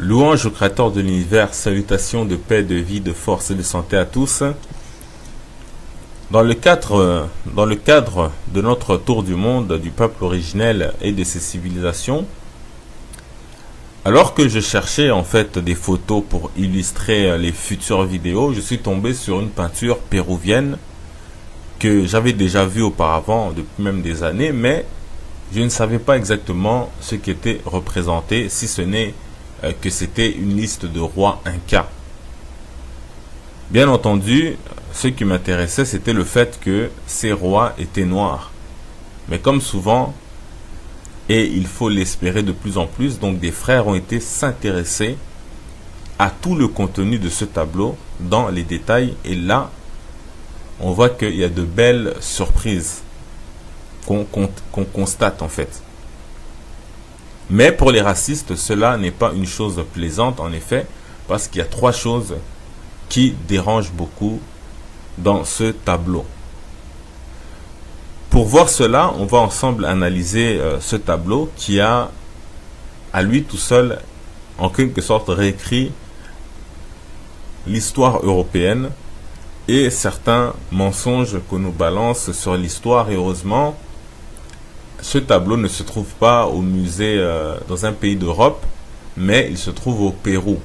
Louange au Créateur de l'univers, salutations de paix, de vie, de force et de santé à tous. Dans le cadre de notre tour du monde, du peuple originel et de ses civilisations, alors que je cherchais en fait des photos pour illustrer les futures vidéos, je suis tombé sur une peinture péruvienne que j'avais déjà vue auparavant depuis même des années, mais je ne savais pas exactement ce qui était représenté, si ce n'est que c'était une liste de rois incas. Bien entendu, ce qui m'intéressait, c'était le fait que ces rois étaient noirs. Mais comme souvent, et il faut l'espérer de plus en plus, donc des frères ont été s'intéresser à tout le contenu de ce tableau dans les détails. Et là, on voit qu'il y a de belles surprises qu'on constate en fait. Mais pour les racistes, cela n'est pas une chose plaisante en effet, parce qu'il y a trois choses qui dérangent beaucoup dans ce tableau. Pour voir cela, on va ensemble analyser ce tableau qui a, à lui tout seul, en quelque sorte réécrit l'histoire européenne et certains mensonges que nous balance sur l'histoire. Et heureusement, ce tableau ne se trouve pas au musée dans un pays d'Europe, mais il se trouve au Pérou,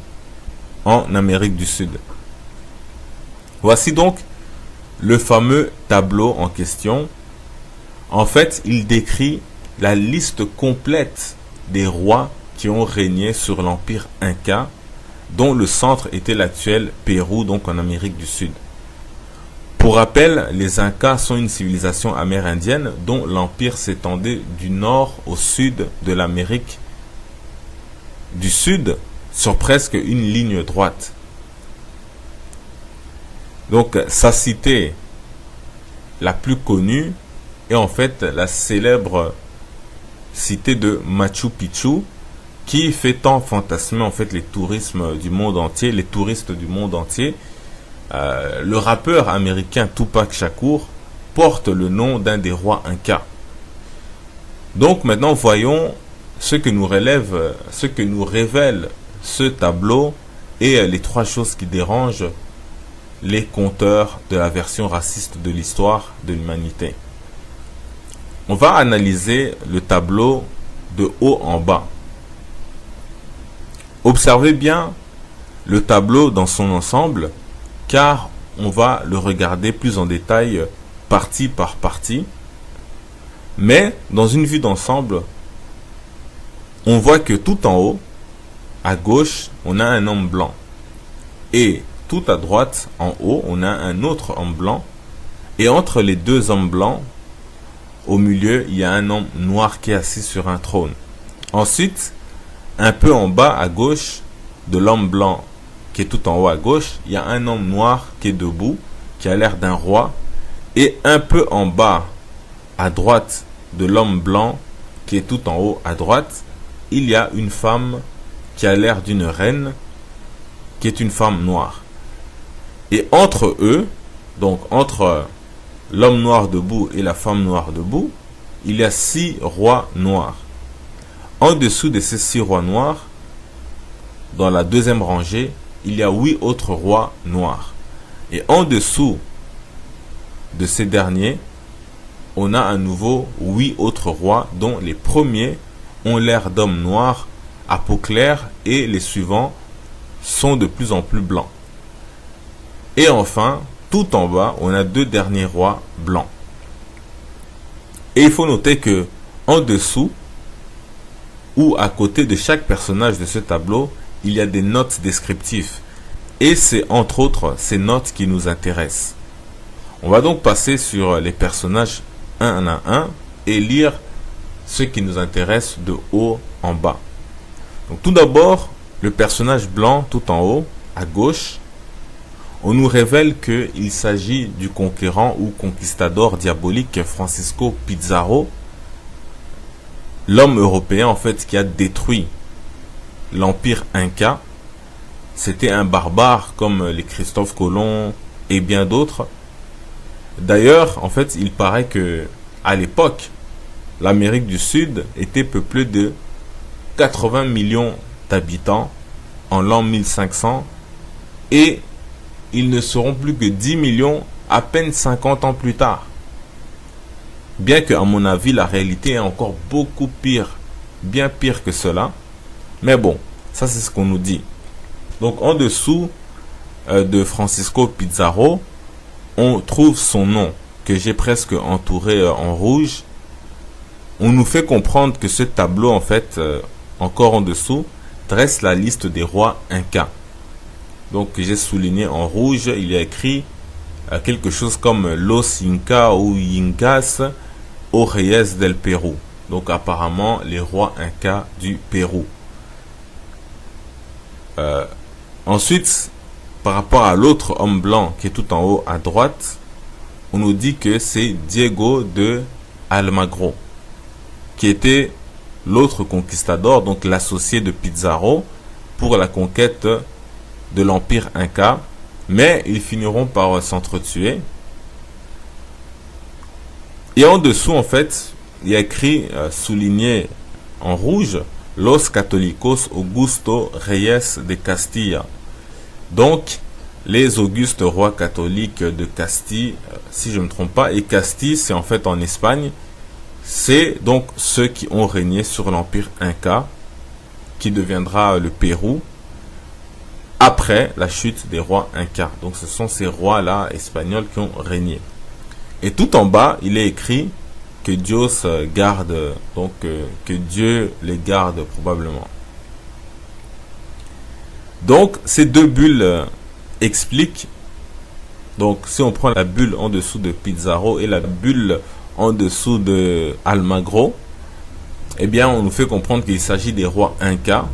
en Amérique du Sud. Voici donc le fameux tableau en question. En fait, il décrit la liste complète des rois qui ont régné sur l'empire Inca, dont le centre était l'actuel Pérou, donc en Amérique du Sud. Pour rappel, les Incas sont une civilisation amérindienne dont l'empire s'étendait du nord au sud de l'Amérique du Sud sur presque une ligne droite. Donc sa cité la plus connue est en fait la célèbre cité de Machu Picchu, qui fait tant fantasmer en fait les touristes du monde entier. Le rappeur américain Tupac Shakur porte le nom d'un des rois incas. Donc maintenant voyons ce que nous révèle ce tableau et les trois choses qui dérangent les conteurs de la version raciste de l'histoire de l'humanité. On va analyser le tableau de haut en bas. Observez bien le tableau dans son ensemble, car on va le regarder plus en détail partie par partie. Mais dans une vue d'ensemble, on voit que tout en haut, à gauche, on a un homme blanc. Et tout à droite, en haut, on a un autre homme blanc. Et entre les deux hommes blancs, au milieu, il y a un homme noir qui est assis sur un trône. Ensuite, un peu en bas à gauche de l'homme blanc qui est tout en haut à gauche, il y a un homme noir qui est debout, qui a l'air d'un roi. Et un peu en bas à droite de l'homme blanc qui est tout en haut à droite, il y a une femme qui a l'air d'une reine, qui est une femme noire. Et entre eux, donc entre l'homme noir debout et la femme noire debout, il y a 6 rois noirs. En dessous de ces 6 rois noirs, dans la deuxième rangée, il y a 8 autres rois noirs. Et en dessous de ces derniers, on a à nouveau 8 autres rois, dont les premiers ont l'air d'hommes noirs à peau claire et les suivants sont de plus en plus blancs. Et enfin, tout en bas, on a 2 derniers rois blancs. Et il faut noter que en dessous ou à côté de chaque personnage de ce tableau, il y a des notes descriptives. Et c'est entre autres ces notes qui nous intéressent. On va donc passer sur les personnages un à un et lire ce qui nous intéresse de haut en bas. Donc tout d'abord, le personnage blanc tout en haut, à gauche, on nous révèle qu'il s'agit du conquérant ou conquistador diabolique Francisco Pizarro, l'homme européen en fait qui a détruit l'empire Inca. C'était un barbare comme les Christophe Colomb et bien d'autres. D'ailleurs, en fait, il paraît que à l'époque, l'Amérique du Sud était peuplée de 80 millions d'habitants en l'an 1500 et ils ne seront plus que 10 millions à peine 50 ans plus tard. Bien que, à mon avis, la réalité est encore beaucoup pire, bien pire que cela. Mais bon, ça c'est ce qu'on nous dit. Donc en dessous de Francisco Pizarro, on trouve son nom, que j'ai presque entouré en rouge. On nous fait comprendre que ce tableau, en fait, encore en dessous, dresse la liste des rois incas. Donc j'ai souligné en rouge, il y a écrit quelque chose comme Los Incas ou Incas aux Reyes del Pérou. Donc apparemment les rois incas du Pérou. Ensuite, par rapport à l'autre homme blanc qui est tout en haut à droite, on nous dit que c'est Diego de Almagro, qui était l'autre conquistador, donc l'associé de Pizarro pour la conquête de l'empire inca, mais ils finiront par s'entretuer. Et en dessous, en fait, il y a écrit, souligné en rouge, Los Católicos Augusto Reyes de Castilla. Donc, les augustes rois catholiques de Castille, si je ne me trompe pas, et Castille, c'est en fait en Espagne, c'est donc ceux qui ont régné sur l'empire inca, qui deviendra le Pérou, après la chute des rois incas. Donc ce sont ces rois-là espagnols qui ont régné. Et tout en bas, il est écrit que Dieu garde, donc que Dieu les garde probablement. Donc ces deux bulles expliquent, donc si on prend la bulle en dessous de Pizarro et la bulle en dessous de Almagro, eh bien on nous fait comprendre qu'il s'agit des rois incas,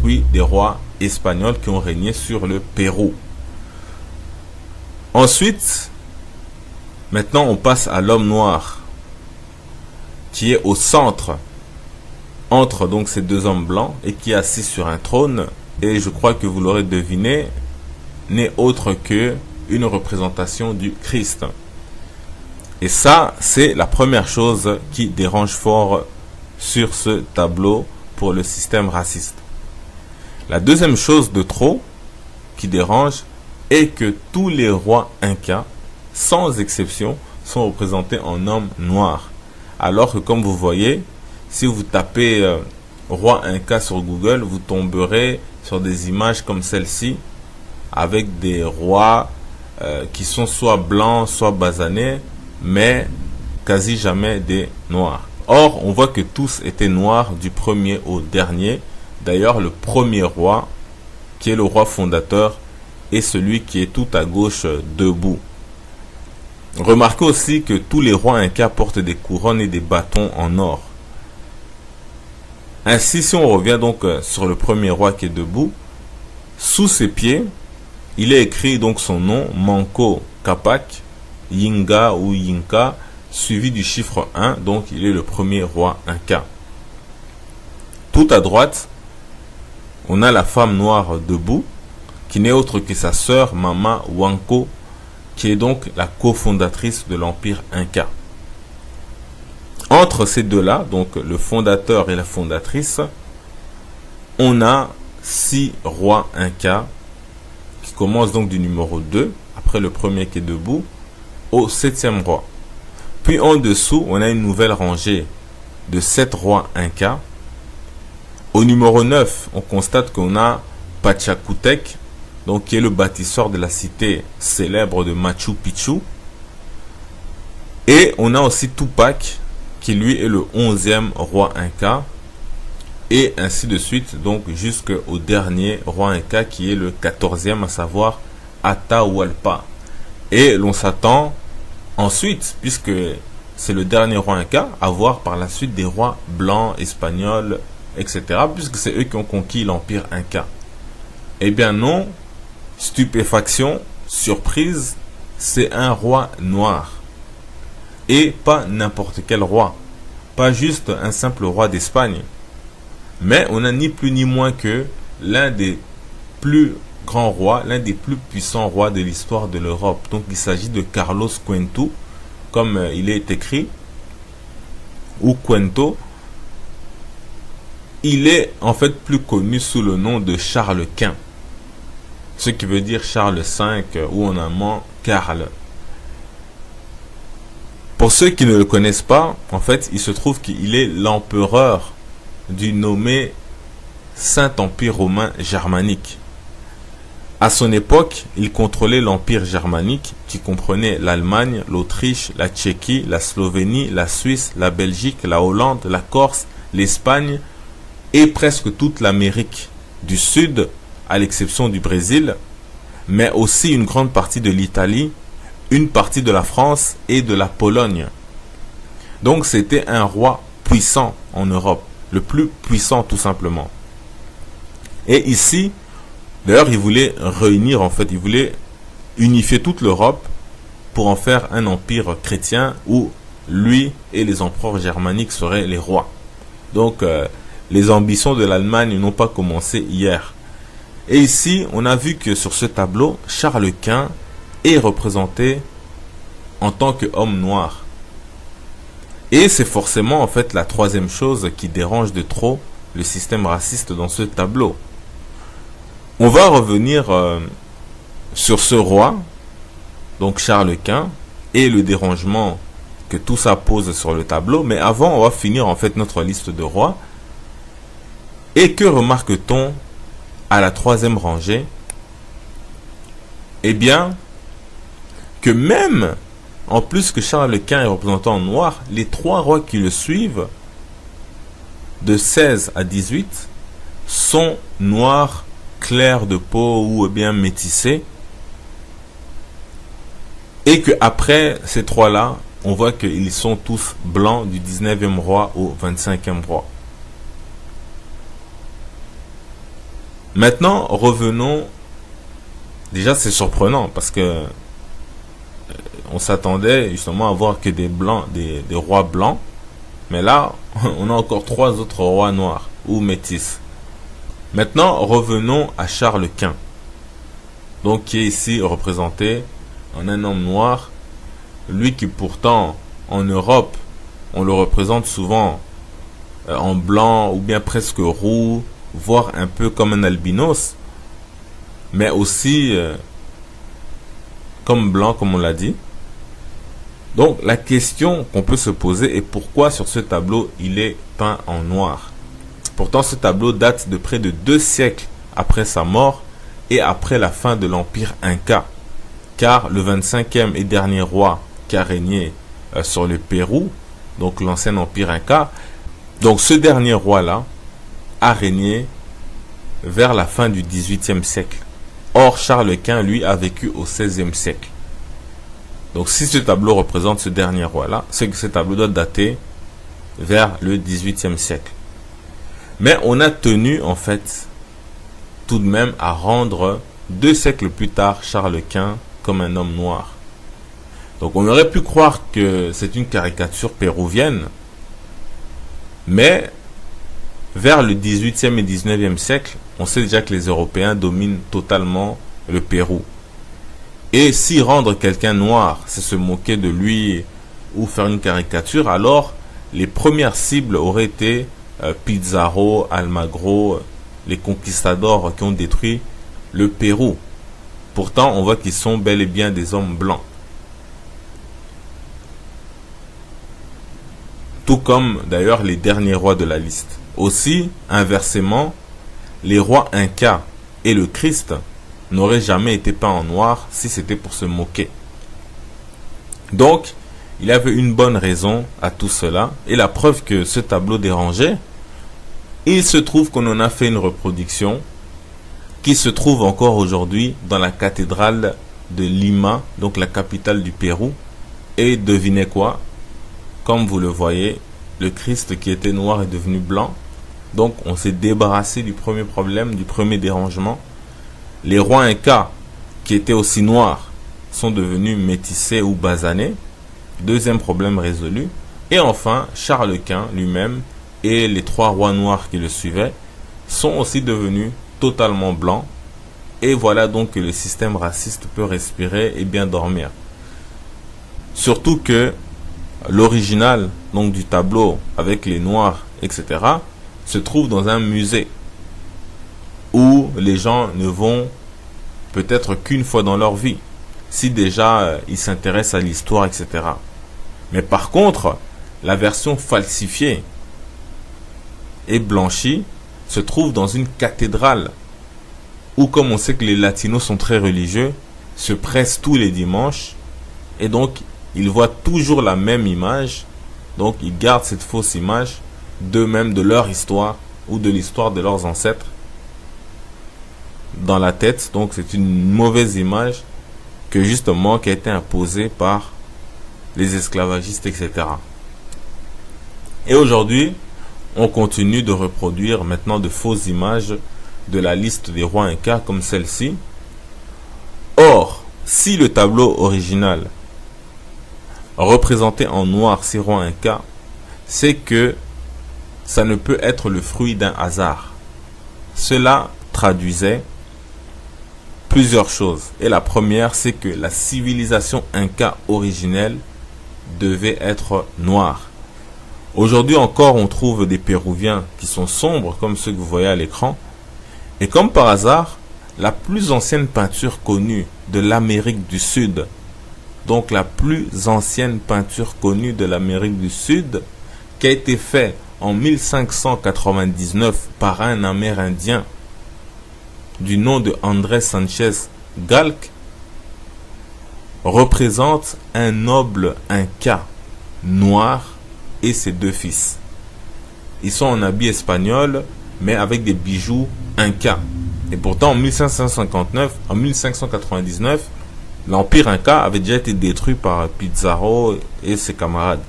puis des rois espagnols qui ont régné sur le Pérou. Ensuite, maintenant on passe à l'homme noir, qui est au centre, entre donc ces deux hommes blancs, et qui est assis sur un trône, et je crois que vous l'aurez deviné, n'est autre que une représentation du Christ. Et ça, c'est la première chose qui dérange fort sur ce tableau pour le système raciste. La deuxième chose de trop qui dérange est que tous les rois incas, sans exception, sont représentés en hommes noirs. Alors que comme vous voyez, si vous tapez roi inca sur Google, vous tomberez sur des images comme celle-ci, avec des rois qui sont soit blancs, soit basanés, mais quasi jamais des noirs. Or, on voit que tous étaient noirs du premier au dernier. D'ailleurs, le premier roi, qui est le roi fondateur, est celui qui est tout à gauche debout. Remarquez aussi que tous les rois incas portent des couronnes et des bâtons en or. Ainsi, si on revient donc sur le premier roi qui est debout, sous ses pieds, il est écrit donc son nom, Manco Capac, Yinga ou Yinka, suivi du chiffre 1, donc il est le premier roi inca. Tout à droite, on a la femme noire debout, qui n'est autre que sa sœur Mama Huanco, qui est donc la cofondatrice de l'empire inca. Entre ces deux-là, donc le fondateur et la fondatrice, on a 6 rois incas, qui commencent donc du numéro 2, après le premier qui est debout, au 7e roi. Puis en dessous, on a une nouvelle rangée de 7 rois incas. Au numéro 9, on constate qu'on a Pachacutec, donc qui est le bâtisseur de la cité célèbre de Machu Picchu. Et on a aussi Tupac, qui lui est le 11e roi inca. Et ainsi de suite, donc jusqu'au dernier roi inca qui est le 14e, à savoir Atahualpa. Et l'on s'attend ensuite, puisque c'est le dernier roi inca, à voir par la suite des rois blancs, espagnols, etc. Puisque c'est eux qui ont conquis l'empire inca. Eh bien non, stupéfaction, surprise, c'est un roi noir. Et pas n'importe quel roi. Pas juste un simple roi d'Espagne. Mais on n'a ni plus ni moins que l'un des plus grands rois, l'un des plus puissants rois de l'histoire de l'Europe. Donc il s'agit de Carlos Quento, comme il est écrit, ou Quento. il est en fait plus connu sous le nom de Charles Quint, ce qui veut dire Charles V ou en allemand Karl. Pour ceux qui ne le connaissent pas, en fait, il se trouve qu'il est l'empereur du nommé Saint-Empire romain germanique. À son époque, il contrôlait l'Empire germanique qui comprenait l'Allemagne, l'Autriche, la Tchéquie, la Slovénie, la Suisse, la Belgique, la Hollande, la Corse, l'Espagne et presque toute l'Amérique du Sud, à l'exception du Brésil, mais aussi une grande partie de l'Italie, une partie de la France et de la Pologne. Donc c'était un roi puissant en Europe, le plus puissant tout simplement. Et ici, d'ailleurs, il voulait réunir, en fait, il voulait unifier toute l'Europe pour en faire un empire chrétien où lui et les empereurs germaniques seraient les rois. Donc, les ambitions de l'Allemagne n'ont pas commencé hier. Et ici, on a vu que sur ce tableau, Charles Quint est représenté en tant qu'homme noir. Et c'est forcément, en fait, la troisième chose qui dérange de trop le système raciste dans ce tableau. On va revenir sur ce roi, donc Charles Quint, et le dérangement que tout ça pose sur le tableau. Mais avant, on va finir en fait notre liste de rois. Et que remarque-t-on à la troisième rangée? Eh bien, que même, en plus que Charles Quint est représenté en noir, les trois rois qui le suivent, de 16 à 18, sont noirs, clairs de peau ou bien métissés. Et que après ces trois-là, on voit qu'ils sont tous blancs du 19e roi au 25e roi. Maintenant, revenons. Déjà, c'est surprenant parce que on s'attendait justement à voir que des blancs, des rois blancs. Mais là, on a encore trois autres rois noirs ou métis. Maintenant, revenons à Charles Quint. Donc, qui est ici représenté en un homme noir. Lui qui pourtant, en Europe, on le représente souvent en blanc ou bien presque roux, voire un peu comme un albinos. Mais aussi comme blanc, comme on l'a dit. Donc, la question qu'on peut se poser est pourquoi sur ce tableau, il est peint en noir. Pourtant, ce tableau date de près de 2 siècles après sa mort et après la fin de l'Empire Inca. Car le 25e et dernier roi qui a régné sur le Pérou, donc l'ancien Empire Inca, donc ce dernier roi-là a régné vers la fin du 18e siècle. Or, Charles Quint, lui, a vécu au 16e siècle. Donc, si ce tableau représente ce dernier roi-là, c'est que ce tableau doit dater vers le 18e siècle. Mais on a tenu, en fait, tout de même à rendre 2 siècles plus tard Charles Quint comme un homme noir. Donc, on aurait pu croire que c'est une caricature péruvienne, mais vers le 18e et 19e siècle, on sait déjà que les Européens dominent totalement le Pérou. Et si rendre quelqu'un noir, c'est se moquer de lui ou faire une caricature, alors les premières cibles auraient été Pizarro, Almagro, les conquistadors qui ont détruit le Pérou. Pourtant, on voit qu'ils sont bel et bien des hommes blancs. Tout comme d'ailleurs les derniers rois de la liste. Aussi, inversement, les rois Incas et le Christ n'auraient jamais été peints en noir si c'était pour se moquer. Donc, il y avait une bonne raison à tout cela. Et la preuve que ce tableau dérangeait, il se trouve qu'on en a fait une reproduction qui se trouve encore aujourd'hui dans la cathédrale de Lima, donc la capitale du Pérou. Et devinez quoi? Comme vous le voyez, le Christ qui était noir est devenu blanc. Donc on s'est débarrassé du premier problème, du premier dérangement. Les rois Incas, qui étaient aussi noirs, sont devenus métissés ou basanés. Deuxième problème résolu. Et enfin, Charles Quint lui-même et les trois rois noirs qui le suivaient sont aussi devenus totalement blancs. Et voilà donc que le système raciste peut respirer et bien dormir. Surtout que l'original donc du tableau avec les noirs, etc., se trouve dans un musée où les gens ne vont peut-être qu'une fois dans leur vie, si déjà ils s'intéressent à l'histoire, etc. Mais par contre, la version falsifiée et blanchie se trouve dans une cathédrale où, comme on sait que les latinos sont très religieux, se pressent tous les dimanches et donc ils voient toujours la même image, donc ils gardent cette fausse image d'eux-mêmes, de leur histoire ou de l'histoire de leurs ancêtres dans la tête. Donc c'est une mauvaise image qui a été imposée par les esclavagistes, etc. Et aujourd'hui, on continue de reproduire maintenant de fausses images de la liste des rois incas comme celle-ci. Or, si le tableau original représentait en noir ces rois incas, c'est que ça ne peut être le fruit d'un hasard. Cela traduisait plusieurs choses. Et la première, c'est que la civilisation inca originelle devait être noire. Aujourd'hui encore, on trouve des Péruviens qui sont sombres, comme ceux que vous voyez à l'écran. Et comme par hasard, la plus ancienne peinture connue de l'Amérique du Sud, donc la plus ancienne peinture connue de l'Amérique du Sud, qui a été faite en 1599 par un Amérindien du nom de Andrés Sánchez Galc, représente un noble inca noir et ses deux fils. Ils sont en habit espagnol, mais avec des bijoux incas. Et pourtant, en 1599, l'empire inca avait déjà été détruit par Pizarro et ses camarades.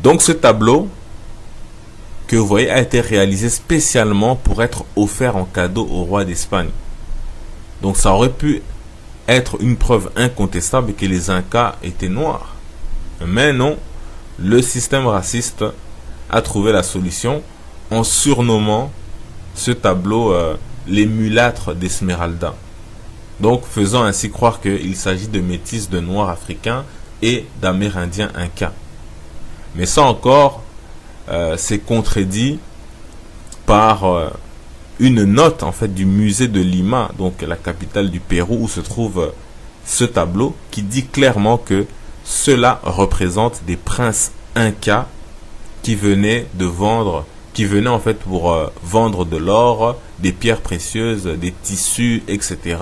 Donc ce tableau que vous voyez a été réalisé spécialement pour être offert en cadeau au roi d'Espagne. Donc ça aurait pu être une preuve incontestable que les Incas étaient noirs. Mais non, le système raciste a trouvé la solution en surnommant ce tableau les mulâtres d'Esmeralda. Donc faisant ainsi croire qu'il s'agit de métis de noirs africains et d'amérindiens incas. Mais ça encore, c'est contredit par une note en fait du musée de Lima, donc la capitale du Pérou où se trouve ce tableau, qui dit clairement que cela représente des princes incas qui venaient en fait pour vendre de l'or, des pierres précieuses, des tissus, etc.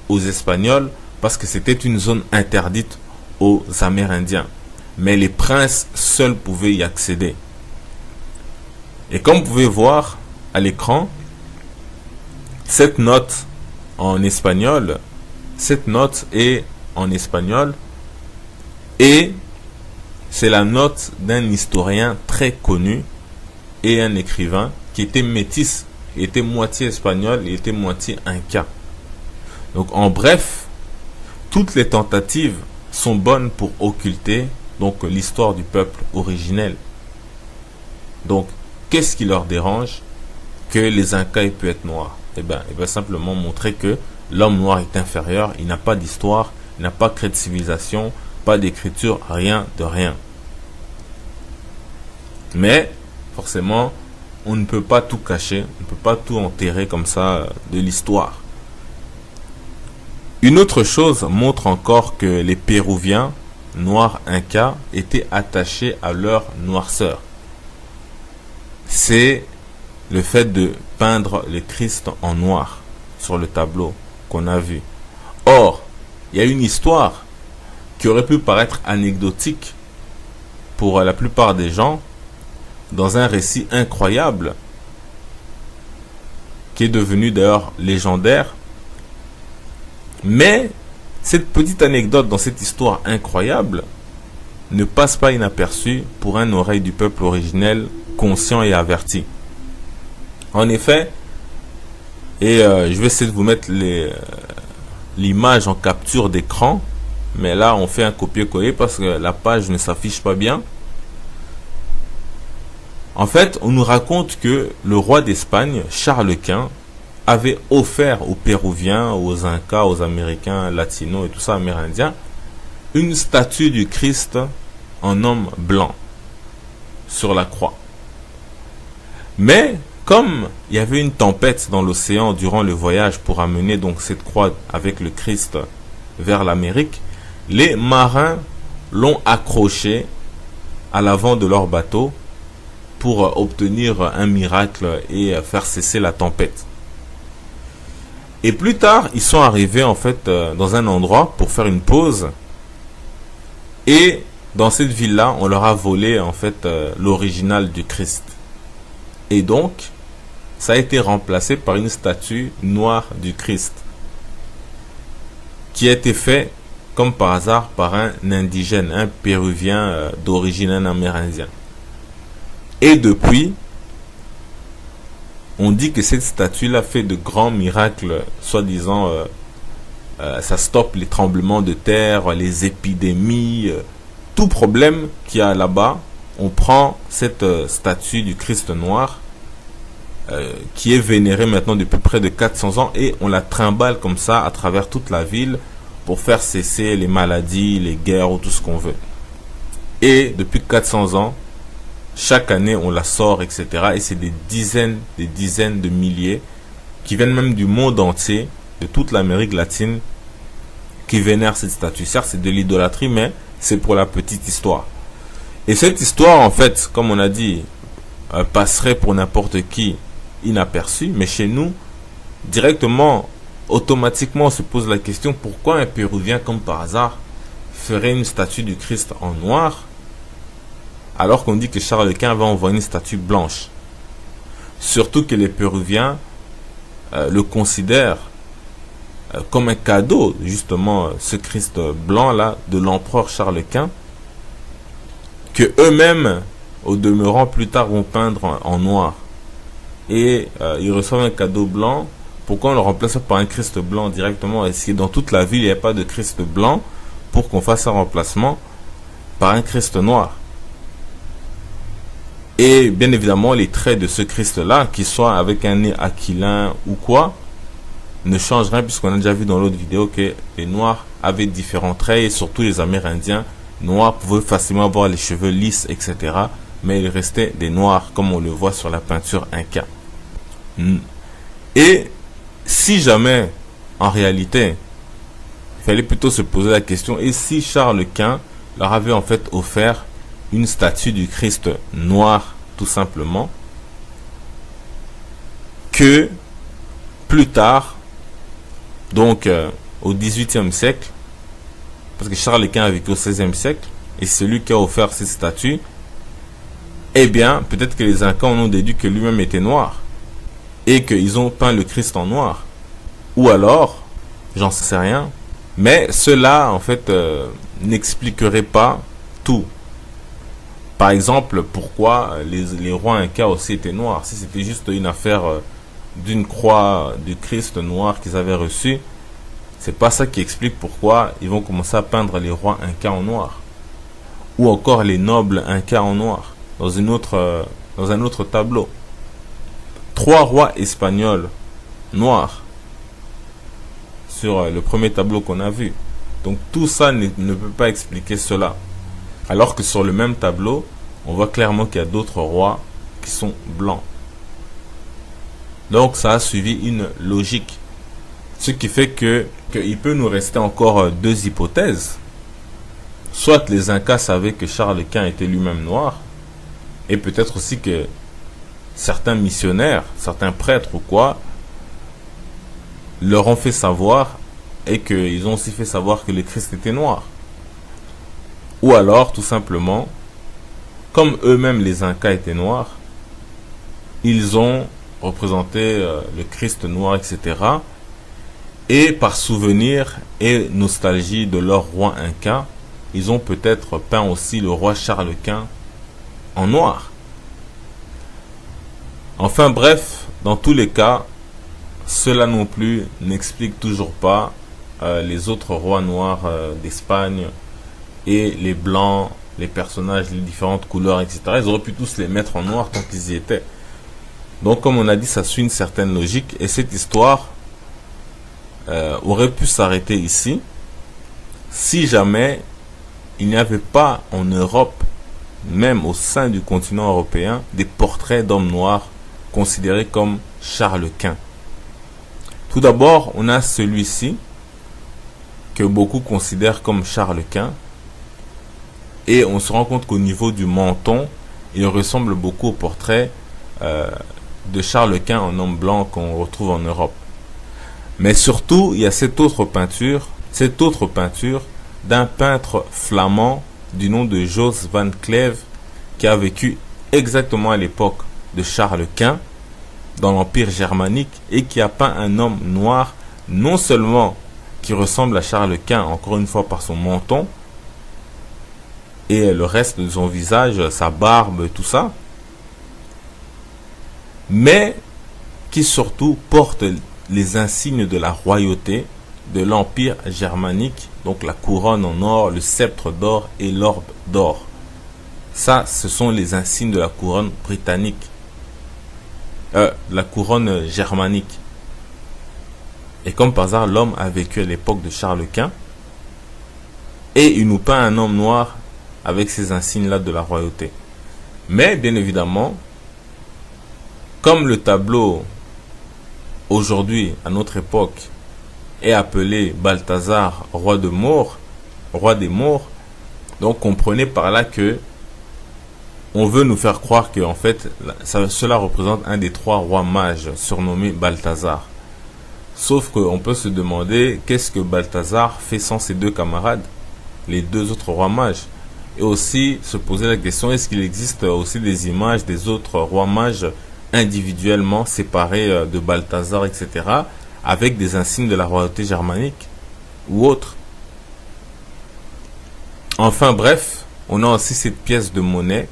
aux Espagnols, parce que c'était une zone interdite aux Amérindiens. Mais les princes seuls pouvaient y accéder. Et comme vous pouvez voir à l'écran, cette note est en espagnol et c'est la note d'un historien très connu et un écrivain qui était métis, il était moitié espagnol, il était moitié inca. Donc en bref, toutes les tentatives sont bonnes pour occulter donc l'histoire du peuple originel. Donc qu'est-ce qui leur dérange que les Incas aient pu être noirs? Eh bien simplement montrer que l'homme noir est inférieur, il n'a pas d'histoire, il n'a pas créé de civilisation, pas d'écriture, rien de rien. Mais forcément, on ne peut pas tout cacher, on ne peut pas tout enterrer comme ça de l'histoire. Une autre chose montre encore que les Péruviens noirs incas étaient attachés à leur noirceur. C'est le fait de peindre le Christ en noir sur le tableau qu'on a vu. Or, il y a une histoire qui aurait pu paraître anecdotique pour la plupart des gens, dans un récit incroyable, qui est devenu d'ailleurs légendaire. Mais cette petite anecdote dans cette histoire incroyable ne passe pas inaperçue pour un oreille du peuple originel conscient et averti. En effet, et je vais essayer de vous mettre l'image en capture d'écran, mais là on fait un copier-coller parce que la page ne s'affiche pas bien. En fait, on nous raconte que le roi d'Espagne, Charles Quint, avait offert aux Péruviens, aux Incas, aux Américains, latinos et tout ça, amérindiens, une statue du Christ en homme blanc sur la croix. Mais comme il y avait une tempête dans l'océan durant le voyage pour amener donc cette croix avec le Christ vers l'Amérique, les marins l'ont accroché à l'avant de leur bateau pour obtenir un miracle et faire cesser la tempête. Et plus tard, ils sont arrivés en fait dans un endroit pour faire une pause. Et dans cette ville-là, on leur a volé en fait l'original du Christ. Et donc, ça a été remplacé par une statue noire du Christ, qui a été fait comme par hasard par un indigène, un péruvien d'origine, un amérindien. Et depuis, on dit que cette statue-là fait de grands miracles, soi-disant, ça stoppe les tremblements de terre, les épidémies, tout problème qu'il y a là-bas. On prend cette statue du Christ noir, qui est vénérée maintenant depuis près de 400 ans, et on la trimballe comme ça à travers toute la ville pour faire cesser les maladies, les guerres ou tout ce qu'on veut. Et depuis 400 ans, chaque année, on la sort, etc. Et c'est des dizaines de milliers qui viennent même du monde entier, de toute l'Amérique latine, qui vénèrent cette statue. Certes, c'est de l'idolâtrie, mais c'est pour la petite histoire. Et cette histoire, en fait, comme on a dit, passerait pour n'importe qui inaperçue. Mais chez nous, directement, automatiquement, on se pose la question, pourquoi un Péruvien, comme par hasard, ferait une statue du Christ en noir, alors qu'on dit que Charles Quint va envoyer une statue blanche. Surtout que les Péruviens le considèrent comme un cadeau, justement, ce Christ blanc-là, de l'empereur Charles Quint, que eux-mêmes, au demeurant, plus tard, vont peindre en noir. Et ils reçoivent un cadeau blanc. Pourquoi on le remplace par un Christ blanc directement? Est-ce que dans toute la ville, il n'y a pas de Christ blanc pour qu'on fasse un remplacement par un Christ noir? Et bien évidemment, les traits de ce Christ-là, qu'il soit avec un nez aquilin ou quoi, ne changent rien, puisqu'on a déjà vu dans l'autre vidéo que les Noirs avaient différents traits, et surtout les Amérindiens noirs pouvaient facilement avoir les cheveux lisses, etc. Mais ils restaient des Noirs, comme on le voit sur la peinture Inca. Et si jamais, en réalité, il fallait plutôt se poser la question, et si Charles Quint leur avait en fait offert une statue du Christ noir, tout simplement, que plus tard, donc au XVIIIe siècle, parce que Charles Quint a vécu au XVIe siècle, et celui qui a offert cette statue, eh bien, peut-être que les Incas en ont déduit que lui-même était noir, et qu'ils ont peint le Christ en noir. Ou alors, j'en sais rien, mais cela, en fait, n'expliquerait pas tout. Par exemple, pourquoi les rois Incas aussi étaient noirs? Si c'était juste une affaire d'une croix du Christ noir qu'ils avaient reçue, c'est pas ça qui explique pourquoi ils vont commencer à peindre les rois Incas en noir. Ou encore les nobles Incas en noir, dans un autre tableau. 3 rois espagnols noirs sur le premier tableau qu'on a vu. Donc tout ça ne peut pas expliquer cela. Alors que sur le même tableau, on voit clairement qu'il y a d'autres rois qui sont blancs. Donc ça a suivi une logique. Ce qui fait qu'il peut nous rester encore 2 hypothèses. Soit les Incas savaient que Charles Quint était lui-même noir, et peut-être aussi que certains missionnaires, certains prêtres ou quoi, leur ont fait savoir, et qu'ils ont aussi fait savoir que le Christ était noir. Ou alors, tout simplement, comme eux-mêmes les Incas étaient noirs, ils ont représenté le Christ noir, etc. Et par souvenir et nostalgie de leur roi Inca, ils ont peut-être peint aussi le roi Charles Quint en noir. Enfin bref, dans tous les cas, cela non plus n'explique toujours pas les autres rois noirs d'Espagne, et les blancs, les personnages, les différentes couleurs, etc. Ils auraient pu tous les mettre en noir tant qu'ils y étaient. Donc comme on a dit, ça suit une certaine logique, et cette histoire aurait pu s'arrêter ici si jamais il n'y avait pas en Europe, même au sein du continent européen, des portraits d'hommes noirs considérés comme Charles Quint. Tout d'abord, on a celui-ci, que beaucoup considèrent comme Charles Quint, et on se rend compte qu'au niveau du menton, il ressemble beaucoup au portrait de Charles Quint en homme blanc qu'on retrouve en Europe. Mais surtout, il y a cette autre peinture d'un peintre flamand du nom de Jos van Cleve, qui a vécu exactement à l'époque de Charles Quint dans l'Empire germanique et qui a peint un homme noir, non seulement qui ressemble à Charles Quint, encore une fois par son menton et le reste de son visage, sa barbe, tout ça, mais qui surtout porte les insignes de la royauté de l'Empire germanique, donc la couronne en or, le sceptre d'or et l'orbe d'or. Ça, ce sont les insignes de la couronne britannique, la couronne germanique. Et comme par hasard, l'homme a vécu à l'époque de Charles Quint, et il nous peint un homme noir avec ces insignes-là de la royauté. Mais bien évidemment, comme le tableau aujourd'hui, à notre époque, est appelé Balthazar, roi des Maures, donc comprenez par là que on veut nous faire croire que en fait cela représente un des 3 rois mages surnommé Balthazar. Sauf qu'on peut se demander qu'est-ce que Balthazar fait sans ses 2 camarades, les 2 autres rois mages, et aussi se poser la question, est-ce qu'il existe aussi des images des autres rois mages individuellement séparés de Balthazar, etc., avec des insignes de la royauté germanique ou autre. Enfin bref, on a aussi cette pièce de monnaie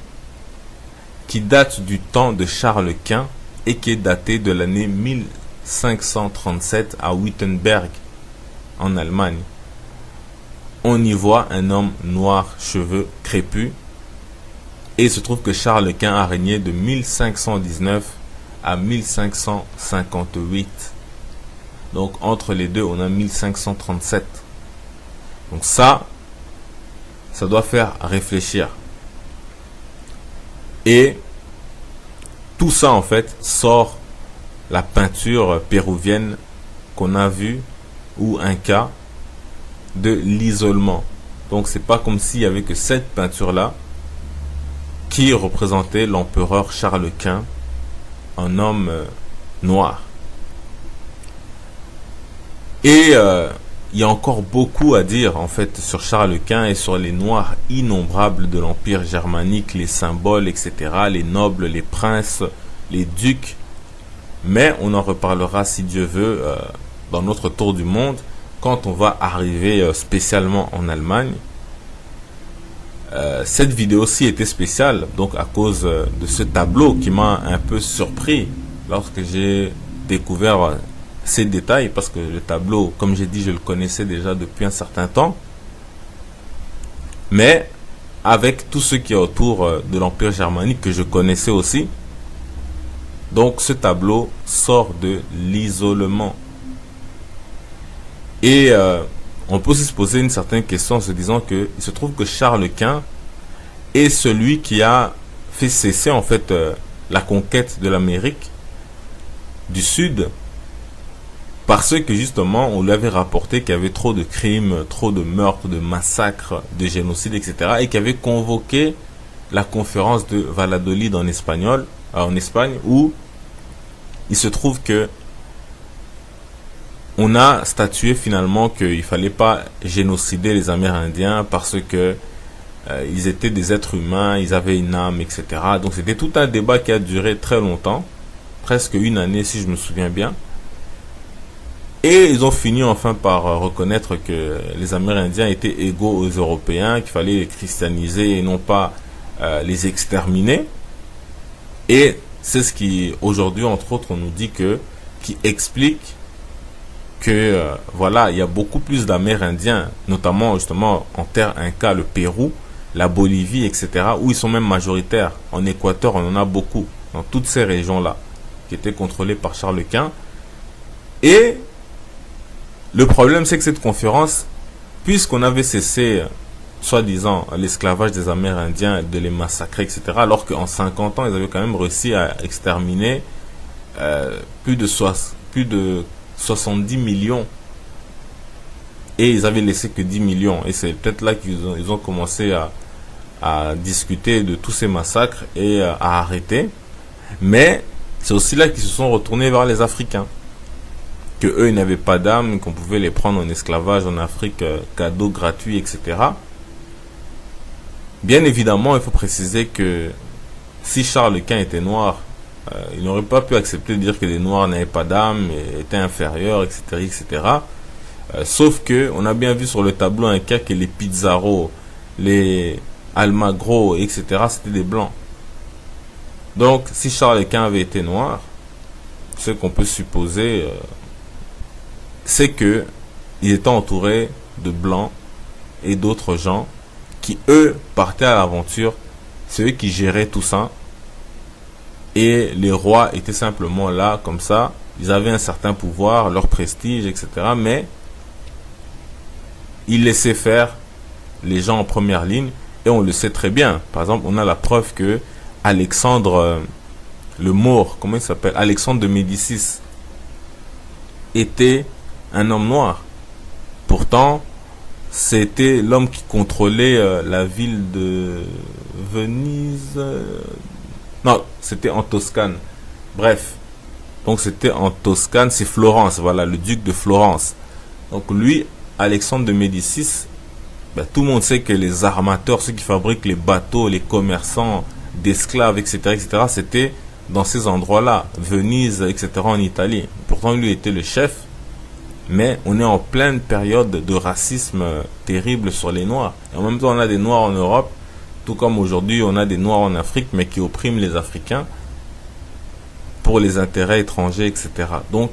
qui date du temps de Charles Quint et qui est datée de l'année 1537 à Wittenberg, en Allemagne. On y voit un homme noir, cheveux crépus, et il se trouve que Charles Quint a régné de 1519 à 1558. Donc entre les deux, on a 1537. Donc ça doit faire réfléchir. Et tout ça en fait sort la peinture péruvienne qu'on a vue, ou inca, de l'isolement. Donc c'est pas comme s'il y avait que cette peinture là qui représentait l'empereur Charles Quint, un homme noir. Et il y a encore beaucoup à dire en fait sur Charles Quint et sur les noirs innombrables de l'Empire germanique, les symboles, etc., les nobles, les princes, les ducs. Mais on en reparlera si Dieu veut dans notre tour du monde, quand on va arriver spécialement en Allemagne. Cette vidéo-ci était spéciale donc à cause de ce tableau qui m'a un peu surpris lorsque j'ai découvert ces détails, parce que le tableau, comme j'ai dit, je le connaissais déjà depuis un certain temps, mais avec tout ce qui est autour de l'Empire germanique que je connaissais aussi. Donc ce tableau sort de l'isolement. Et on peut aussi se poser une certaine question en se disant que il se trouve que Charles Quint est celui qui a fait cesser en fait la conquête de l'Amérique du Sud, parce que justement on lui avait rapporté qu'il y avait trop de crimes, trop de meurtres, de massacres, de génocides, etc., et qu'il avait convoqué la conférence de Valladolid en Espagne, où il se trouve que on a statué finalement qu'il fallait pas génocider les Amérindiens parce que ils étaient des êtres humains, ils avaient une âme, etc. Donc c'était tout un débat qui a duré très longtemps, presque une année si je me souviens bien. Et ils ont fini enfin par reconnaître que les Amérindiens étaient égaux aux Européens, qu'il fallait les christianiser et non pas les exterminer. Et c'est ce qui, aujourd'hui, entre autres, on nous dit qui explique que, voilà, il y a beaucoup plus d'Amérindiens, notamment, justement, en terre inca, le Pérou, la Bolivie, etc., où ils sont même majoritaires. En Équateur, on en a beaucoup, dans toutes ces régions-là, qui étaient contrôlées par Charles Quint. Et le problème, c'est que cette conférence, puisqu'on avait cessé, soi-disant, l'esclavage des Amérindiens, de les massacrer, etc., alors qu'en 50 ans, ils avaient quand même réussi à exterminer plus de 70 millions. Et ils avaient laissé que 10 millions. Et c'est peut-être là qu'ils ont commencé à discuter de tous ces massacres et à arrêter. Mais c'est aussi là qu'ils se sont retournés vers les Africains. Que eux, ils n'avaient pas d'âme, qu'on pouvait les prendre en esclavage en Afrique, cadeaux gratuits, etc. Bien évidemment, il faut préciser que si Charles Quint était noir, il n'aurait pas pu accepter de dire que les noirs n'avaient pas d'âme, étaient inférieurs, etc., etc. Sauf que on a bien vu sur le tableau un cas que les Pizarro, les Almagro, etc., c'était des blancs. Donc, si Charles Quint avait été noir, ce qu'on peut supposer, c'est que il était entouré de blancs et d'autres gens qui, eux, partaient à l'aventure. C'est eux qui géraient tout ça. Et les rois étaient simplement là, comme ça. Ils avaient un certain pouvoir, leur prestige, etc. Mais ils laissaient faire les gens en première ligne. Et on le sait très bien. Par exemple, on a la preuve que Alexandre le Maure, comment il s'appelle, Alexandre de Médicis, était un homme noir. Pourtant, c'était l'homme qui contrôlait la ville de Venise. Non, c'était en Toscane. Bref, donc c'était en Toscane, c'est Florence, voilà, le duc de Florence. Donc lui, Alexandre de Médicis, ben, tout le monde sait que les armateurs, ceux qui fabriquent les bateaux, les commerçants d'esclaves, etc., etc., c'était dans ces endroits-là, Venise, etc., en Italie. Pourtant, lui était le chef, mais on est en pleine période de racisme terrible sur les Noirs. Et en même temps, on a des Noirs en Europe, tout comme aujourd'hui, on a des Noirs en Afrique, mais qui oppriment les Africains pour les intérêts étrangers, etc. Donc,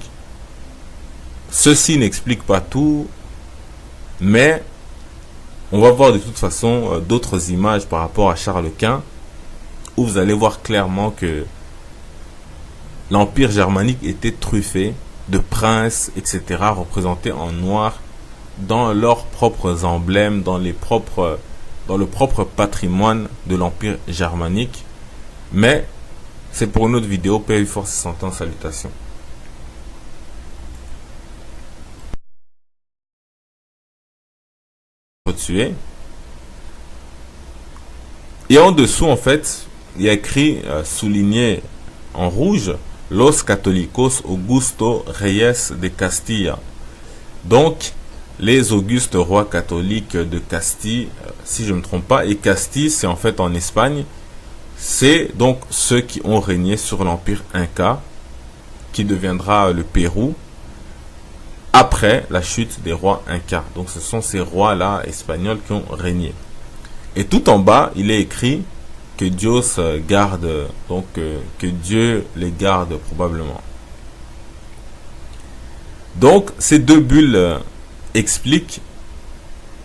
ceci n'explique pas tout, mais on va voir de toute façon d'autres images par rapport à Charles Quint, où vous allez voir clairement que l'Empire germanique était truffé de princes, etc., représentés en noir dans leurs propres emblèmes, dans le propre patrimoine de l'Empire germanique. Mais c'est pour une autre vidéo. Paix, force et santé, salutations. Tué. Et en dessous, en fait, il y a écrit, souligné en rouge, Los Católicos Augusto Reyes de Castilla. Donc, les augustes rois catholiques de Castille, si je ne me trompe pas, et Castille, c'est en fait en Espagne, c'est donc ceux qui ont régné sur l'empire Inca, qui deviendra le Pérou, après la chute des rois Incas. Donc ce sont ces rois-là espagnols qui ont régné. Et tout en bas, il est écrit que Dieu garde, donc que Dieu les garde probablement. Donc ces deux bulles expliquent,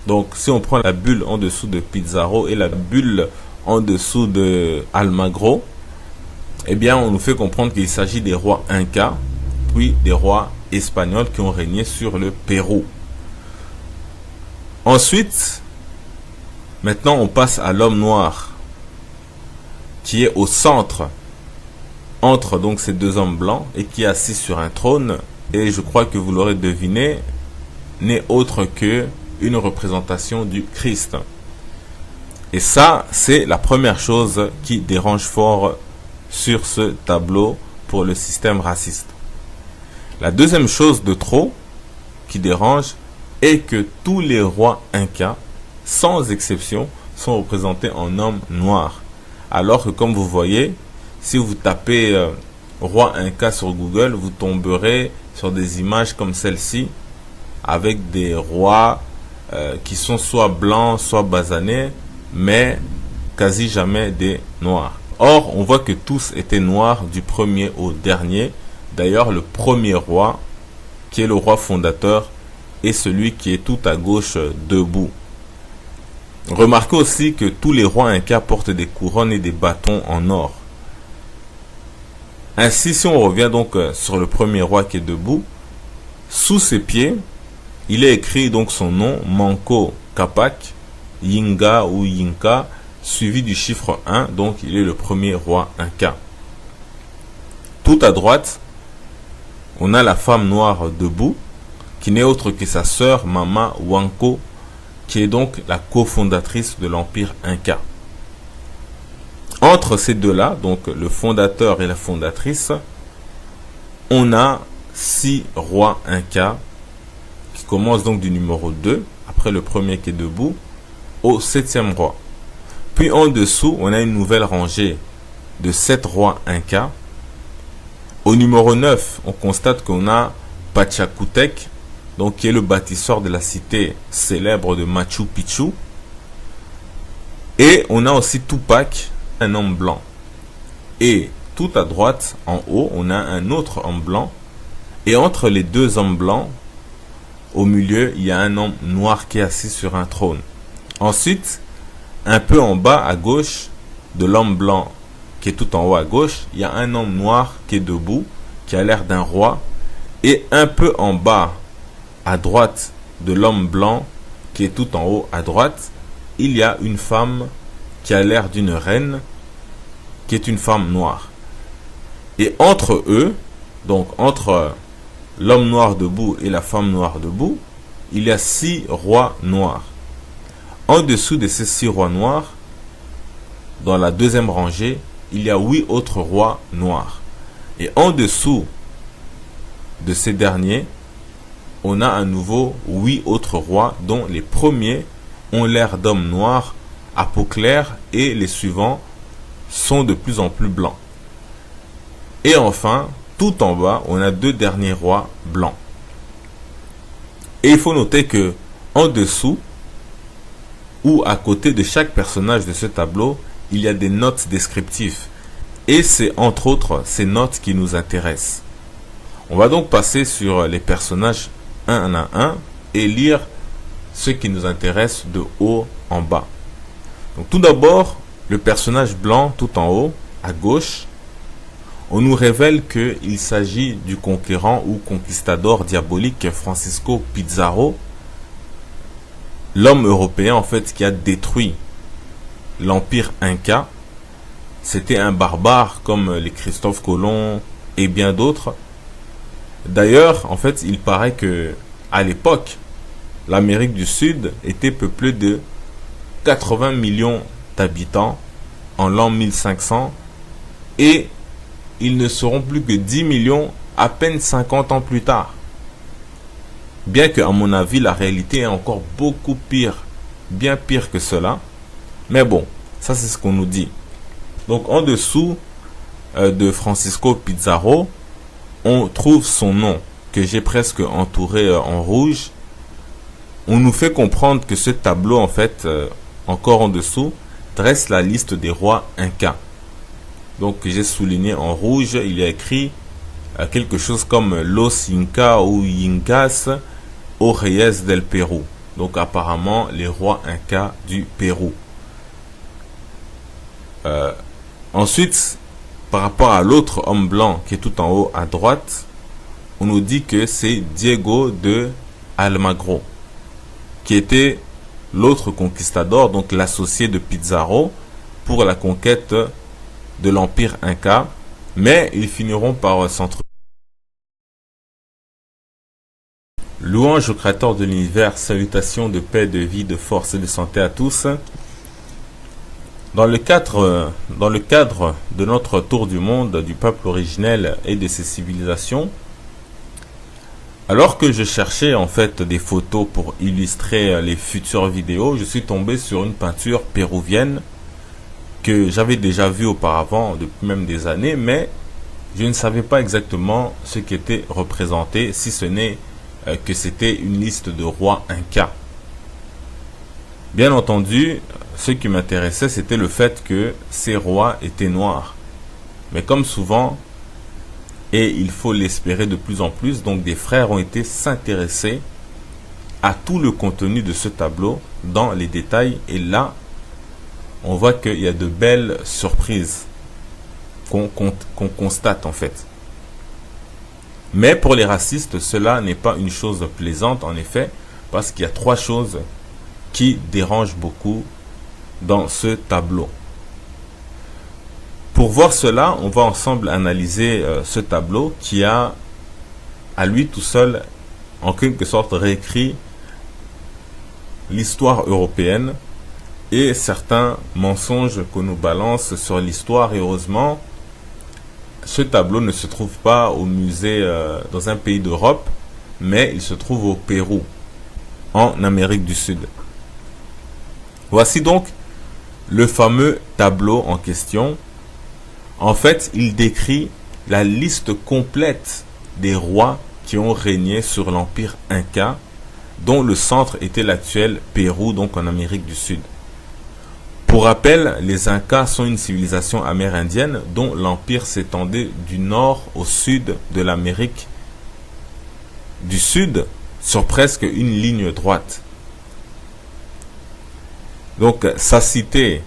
donc si on prend la bulle en dessous de Pizarro et la bulle en dessous de Almagro, eh bien on nous fait comprendre qu'il s'agit des rois Incas, puis des rois espagnols qui ont régné sur le Pérou. Ensuite, maintenant on passe à l'homme noir, qui est au centre, entre donc ces deux hommes blancs, et qui est assis sur un trône, et je crois que vous l'aurez deviné, n'est autre que une représentation du Christ. Et ça, c'est la première chose qui dérange fort sur ce tableau pour le système raciste. La deuxième chose de trop qui dérange est que tous les rois incas, sans exception, sont représentés en hommes noirs. Alors que comme vous voyez, si vous tapez roi inca sur Google, vous tomberez sur des images comme celle-ci, avec des rois qui sont soit blancs, soit basanés, mais quasi jamais des noirs. Or, on voit que tous étaient noirs du premier au dernier. D'ailleurs, le premier roi, qui est le roi fondateur, est celui qui est tout à gauche debout. Remarquez aussi que tous les rois incas portent des couronnes et des bâtons en or. Ainsi, si on revient donc sur le premier roi qui est debout, sous ses pieds, il est écrit donc son nom, Manco Capac, Yinga ou Yinka, suivi du chiffre 1, donc il est le premier roi inca. Tout à droite, on a la femme noire debout, qui n'est autre que sa sœur Mama Wanko, qui est donc la cofondatrice de l'Empire Inca. Entre ces deux-là, donc le fondateur et la fondatrice, on a 6 rois Incas, qui commencent donc du numéro 2, après le premier qui est debout, au 7e roi. Puis en dessous, on a une nouvelle rangée de 7 rois Incas. Au numéro 9, on constate qu'on a Pachacutec, donc qui est le bâtisseur de la cité célèbre de Machu Picchu. Et on a aussi Tupac, un homme blanc. Et tout à droite, en haut, on a un autre homme blanc. Et entre les deux hommes blancs, au milieu, il y a un homme noir qui est assis sur un trône. Ensuite, un peu en bas à gauche de l'homme blanc qui est tout en haut à gauche, il y a un homme noir qui est debout, qui a l'air d'un roi. Et un peu en bas à droite de l'homme blanc qui est tout en haut à droite, il y a une femme qui a l'air d'une reine, qui est une femme noire. Et entre eux, donc entre l'homme noir debout et la femme noire debout, il y a 6 rois noirs. En dessous de ces 6 rois noirs, dans la deuxième rangée, il y a 8 autres rois noirs. Et en dessous de ces derniers, on a à nouveau 8 autres rois, dont les premiers ont l'air d'hommes noirs à peau claire et les suivants sont de plus en plus blancs. Et enfin, tout en bas, on a 2 derniers rois blancs. Et il faut noter que en dessous, ou à côté de chaque personnage de ce tableau, il y a des notes descriptives. Et c'est entre autres ces notes qui nous intéressent. On va donc passer sur les personnages un à un et lire ce qui nous intéresse de haut en bas. Donc tout d'abord, le personnage blanc tout en haut, à gauche, on nous révèle qu'il s'agit du conquérant ou conquistador diabolique Francisco Pizarro, l'homme européen en fait qui a détruit l'Empire Inca. C'était un barbare comme les Christophe Colomb et bien d'autres. D'ailleurs, en fait, il paraît que à l'époque, l'Amérique du Sud était peuplée de 80 millions d'habitants en l'an 1500 et ils ne seront plus que 10 millions à peine 50 ans plus tard. Bien que, à mon avis, la réalité est encore beaucoup pire, bien pire que cela. Mais bon, ça c'est ce qu'on nous dit. Donc en dessous de Francisco Pizarro, on trouve son nom que j'ai presque entouré en rouge. On nous fait comprendre que ce tableau, en fait, encore en dessous, dresse la liste des rois incas. Donc j'ai souligné en rouge, il y a écrit quelque chose comme Los Incas ou Incas aux Reyes del Pérou. Donc apparemment les rois incas du Pérou. Ensuite, par rapport à l'autre homme blanc qui est tout en haut à droite, on nous dit que c'est Diego de Almagro, qui était l'autre conquistador, donc l'associé de Pizarro pour la conquête de l'Empire Inca, mais ils finiront par s'entretuer. Louange au Créateur de l'univers, salutations de paix, de vie, de force et de santé à tous. Dans le cadre de notre tour du monde, du peuple originel et de ses civilisations, alors que je cherchais en fait des photos pour illustrer les futures vidéos, je suis tombé sur une peinture péruvienne que j'avais déjà vue auparavant depuis même des années, mais je ne savais pas exactement ce qui était représenté, si ce n'est que c'était une liste de rois incas. Bien entendu, ce qui m'intéressait, c'était le fait que ces rois étaient noirs. Mais comme souvent, et il faut l'espérer de plus en plus, donc des frères ont été s'intéresser à tout le contenu de ce tableau dans les détails. Et là, on voit qu'il y a de belles surprises qu'on constate en fait. Mais pour les racistes, cela n'est pas une chose plaisante en effet, parce qu'il y a 3 choses qui dérangent beaucoup dans ce tableau. Pour voir cela, on va ensemble analyser ce tableau qui a à lui tout seul, en quelque sorte, réécrit l'histoire européenne et certains mensonges qu'on nous balance sur l'histoire. Et heureusement, ce tableau ne se trouve pas au musée dans un pays d'Europe, mais il se trouve au Pérou, en Amérique du Sud. Voici donc le fameux tableau en question. En fait, il décrit la liste complète des rois qui ont régné sur l'empire Inca, dont le centre était l'actuel Pérou, donc en Amérique du Sud. Pour rappel, les Incas sont une civilisation amérindienne dont l'empire s'étendait du nord au sud de l'Amérique du Sud sur presque une ligne droite. Donc sa cité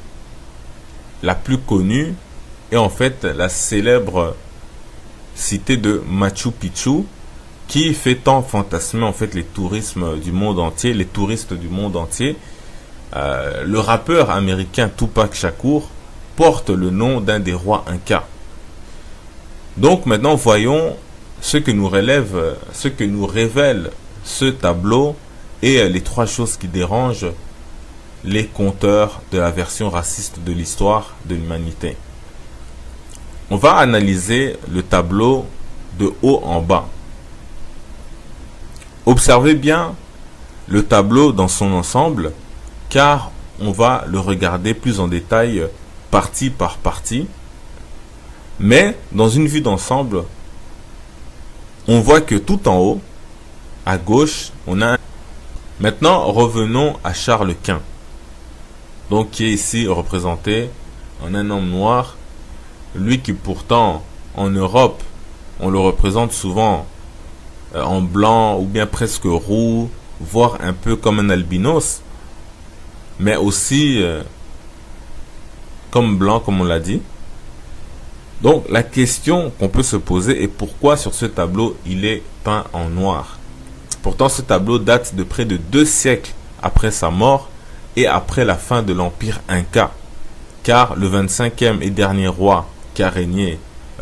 la plus connue est en fait la célèbre cité de Machu Picchu, qui fait tant fantasmer en fait les touristes du monde entier. Le rappeur américain Tupac Shakur porte le nom d'un des rois Incas. Donc maintenant voyons ce que nous révèle ce tableau et les trois choses qui dérangent les conteurs de la version raciste de l'histoire de l'humanité. On va analyser le tableau de haut en bas. Observez bien le tableau dans son ensemble, car on va le regarder plus en détail partie par partie. Mais dans une vue d'ensemble, on voit que tout en haut, à gauche, on a... Maintenant, revenons à Charles Quint, donc qui est ici représenté en un homme noir, lui qui pourtant en Europe, on le représente souvent en blanc ou bien presque roux, voire un peu comme un albinos, mais aussi comme blanc, comme on l'a dit. Donc la question qu'on peut se poser est pourquoi sur ce tableau il est peint en noir. Pourtant ce tableau date de près de 2 siècles après sa mort et après la fin de l'empire Inca, car le 25e et dernier roi qui a régné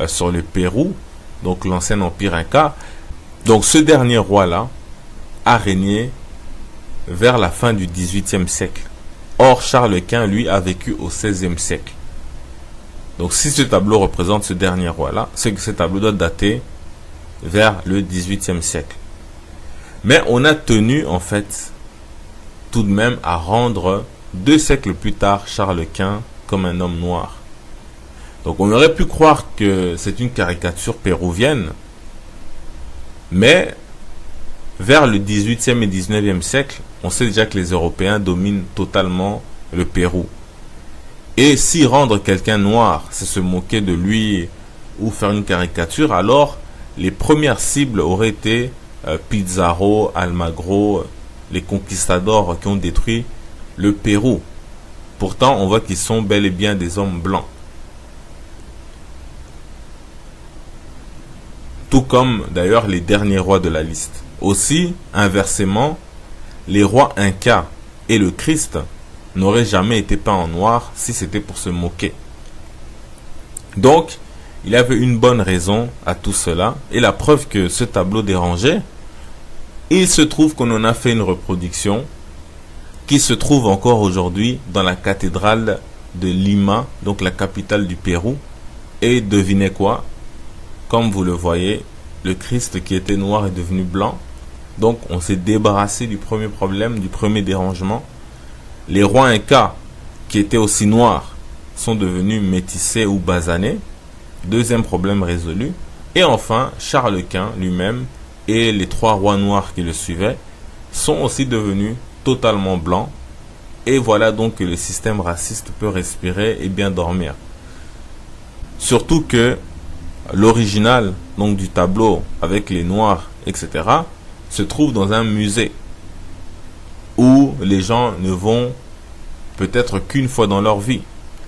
sur le Pérou, donc l'ancien empire Inca, donc ce dernier roi-là a régné vers la fin du 18e siècle. Or Charles Quint, lui, a vécu au 16e siècle. Donc si ce tableau représente ce dernier roi-là, c'est que ce tableau doit dater vers le 18e siècle. Mais on a tenu en fait tout de même à rendre 2 siècles plus tard Charles Quint comme un homme noir. Donc on aurait pu croire que c'est une caricature péruvienne, mais vers le 18e et 19e siècle, on sait déjà que les Européens dominent totalement le Pérou. Et si rendre quelqu'un noir, c'est se moquer de lui ou faire une caricature, alors les premières cibles auraient été Pizarro, Almagro, les conquistadors qui ont détruit le Pérou. Pourtant, on voit qu'ils sont bel et bien des hommes blancs. Tout comme d'ailleurs les derniers rois de la liste. Aussi, inversement, les rois Incas et le Christ n'auraient jamais été peints en noir si c'était pour se moquer. Donc, il y avait une bonne raison à tout cela, et la preuve que ce tableau dérangeait, il se trouve qu'on en a fait une reproduction qui se trouve encore aujourd'hui dans la cathédrale de Lima, donc la capitale du Pérou. Et devinez quoi? Comme vous le voyez, le Christ qui était noir est devenu blanc. Donc on s'est débarrassé du premier problème, du premier dérangement. Les rois Incas qui étaient aussi noirs sont devenus métissés ou basanés. Deuxième problème résolu. Et enfin, Charles Quint lui-même et les 3 rois noirs qui le suivaient sont aussi devenus totalement blancs. Et voilà donc que le système raciste peut respirer et bien dormir. Surtout que l'original donc du tableau avec les noirs, etc., se trouve dans un musée où les gens ne vont peut-être qu'une fois dans leur vie,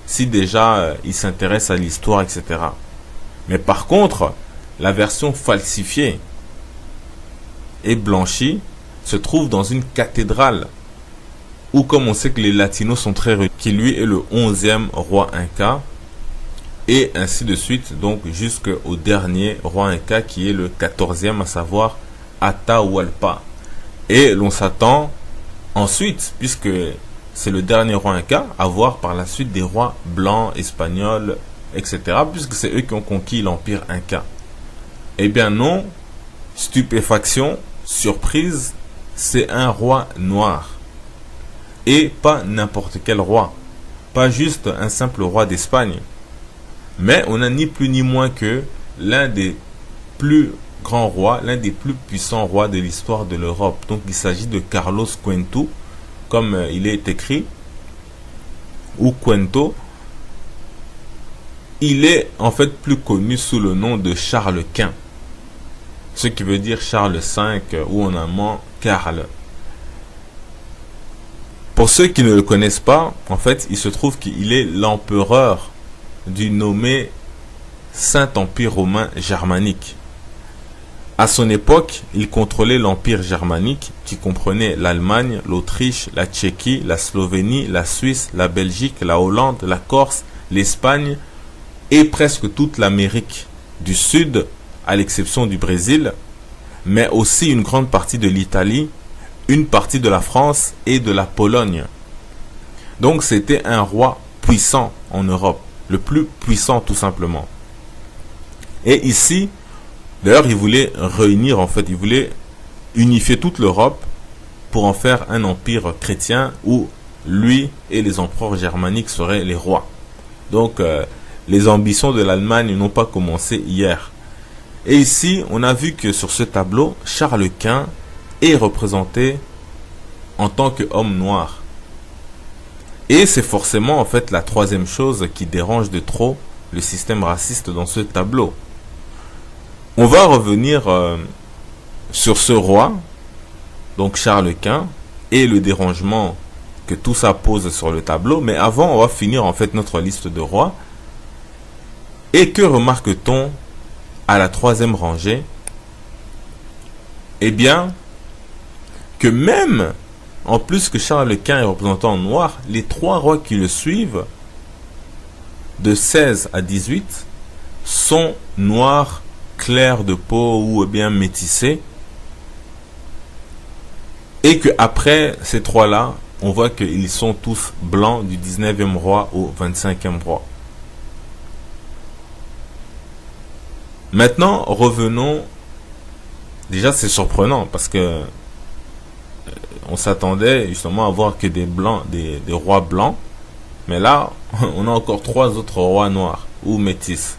si déjà ils s'intéressent à l'histoire, etc. Mais par contre, la version falsifiée et blanchie se trouve dans une cathédrale où, comme on sait que les latinos sont très riches, qui lui est le 11e roi Inca, et ainsi de suite, donc jusqu'au dernier roi Inca qui est le 14e, à savoir Atahualpa. Et l'on s'attend ensuite, puisque c'est le dernier roi Inca, à voir par la suite des rois blancs, espagnols, etc., puisque c'est eux qui ont conquis l'empire Inca. Eh bien non, stupéfaction, surprise, c'est un roi noir. Et pas n'importe quel roi. Pas juste un simple roi d'Espagne. Mais on a ni plus ni moins que l'un des plus grands rois, l'un des plus puissants rois de l'histoire de l'Europe. Donc il s'agit de Carlos Cuento, comme il est écrit, ou Cuento. Il est en fait plus connu sous le nom de Charles Quint, ce qui veut dire Charles V ou en allemand Karl. Pour ceux qui ne le connaissent pas, en fait, il se trouve qu'il est l'empereur du nommé Saint-Empire romain germanique. À son époque, il contrôlait l'Empire germanique qui comprenait l'Allemagne, l'Autriche, la Tchéquie, la Slovénie, la Suisse, la Belgique, la Hollande, la Corse, l'Espagne et presque toute l'Amérique du Sud, à l'exception du Brésil, mais aussi une grande partie de l'Italie, une partie de la France et de la Pologne. Donc c'était un roi puissant en Europe, le plus puissant tout simplement. Et ici, d'ailleurs, il voulait réunir, en fait, il voulait unifier toute l'Europe pour en faire un empire chrétien où lui et les empereurs germaniques seraient les rois. Donc les ambitions de l'Allemagne n'ont pas commencé hier. Et ici, on a vu que sur ce tableau, Charles Quint est représenté en tant qu'homme noir. Et c'est forcément en fait la troisième chose qui dérange de trop le système raciste dans ce tableau. On va revenir sur ce roi, donc Charles Quint, et le dérangement que tout ça pose sur le tableau. Mais avant, on va finir en fait notre liste de rois. Et que remarque-t-on à la troisième rangée? Eh bien, que même, en plus que Charles Quint est représenté en noir, les trois rois qui le suivent, de 16 à 18, sont noirs, clairs de peau ou bien métissés. Et que après ces trois-là, on voit qu'ils sont tous blancs du 19e roi au 25e roi. Maintenant, revenons. Déjà, c'est surprenant parce que on s'attendait justement à voir que des blancs, des rois blancs. Mais là, on a encore trois autres rois noirs ou métis.